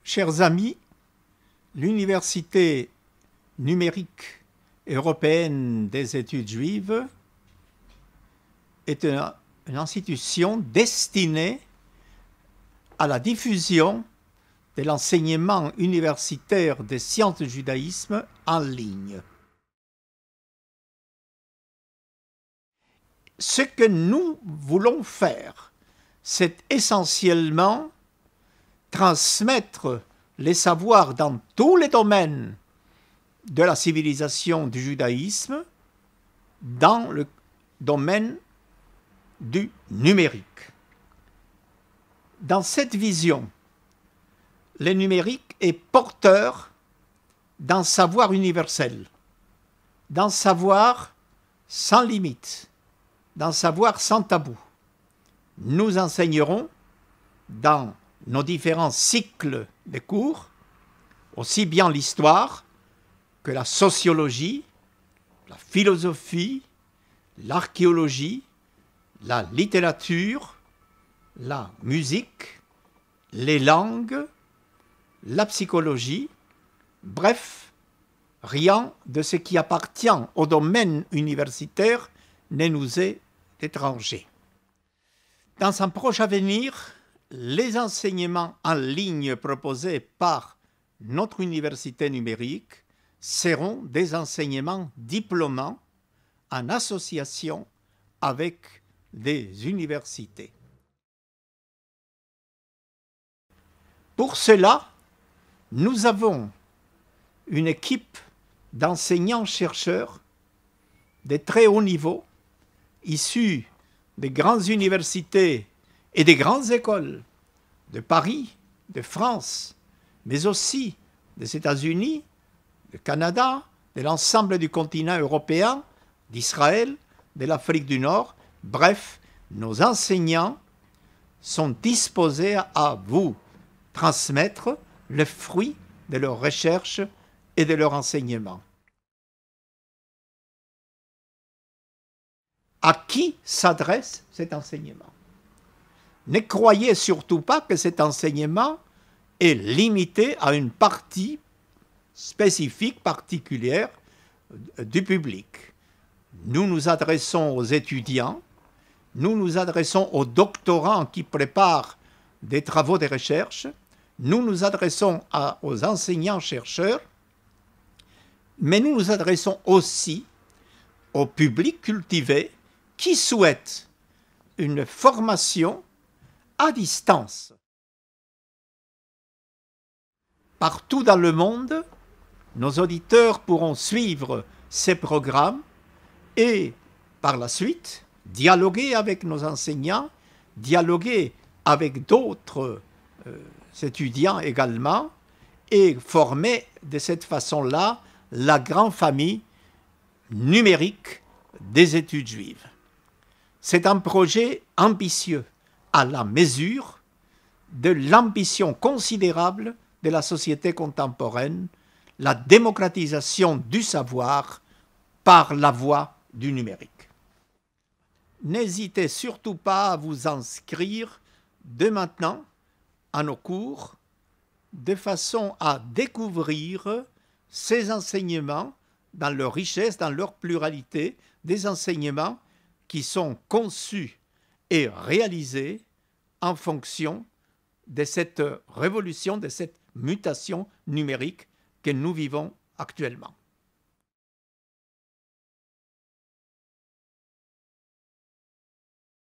Chers amis, l'Université numérique européenne des études juives est une institution destinée à la diffusion de l'enseignement universitaire des sciences du judaïsme en ligne. Ce que nous voulons faire, c'est essentiellement transmettre les savoirs dans tous les domaines de la civilisation du judaïsme dans le domaine du numérique. Dans cette vision, le numérique est porteur d'un savoir universel, d'un savoir sans limite, d'un savoir sans tabou. Nous enseignerons dans nos différents cycles de cours, aussi bien l'histoire que la sociologie, la philosophie, l'archéologie, la littérature, la musique, les langues, la psychologie, bref, rien de ce qui appartient au domaine universitaire ne nous est étranger. Dans un proche avenir, les enseignements en ligne proposés par notre université numérique seront des enseignements diplômants en association avec des universités. Pour cela, nous avons une équipe d'enseignants-chercheurs de très haut niveau, issus des grandes universités et des grandes écoles de Paris, de France, mais aussi des États-Unis, du Canada, de l'ensemble du continent européen, d'Israël, de l'Afrique du Nord. Bref, nos enseignants sont disposés à vous transmettre le fruit de leurs recherches et de leur enseignement. À qui s'adresse cet enseignement? Ne croyez surtout pas que cet enseignement est limité à une partie spécifique, particulière du public. Nous nous adressons aux étudiants, nous nous adressons aux doctorants qui préparent des travaux de recherche, nous nous adressons aux enseignants-chercheurs, mais nous nous adressons aussi au public cultivé qui souhaite une formation à distance. Partout dans le monde, nos auditeurs pourront suivre ces programmes et, par la suite, dialoguer avec nos enseignants, dialoguer avec d'autres étudiants également, et former de cette façon-là la grande famille numérique des études juives. C'est un projet ambitieux, à la mesure de l'ambition considérable de la société contemporaine, la démocratisation du savoir par la voie du numérique. N'hésitez surtout pas à vous inscrire dès maintenant à nos cours, de façon à découvrir ces enseignements dans leur richesse, dans leur pluralité, des enseignements qui sont conçus et réalisés en fonction de cette révolution, de cette mutation numérique que nous vivons actuellement.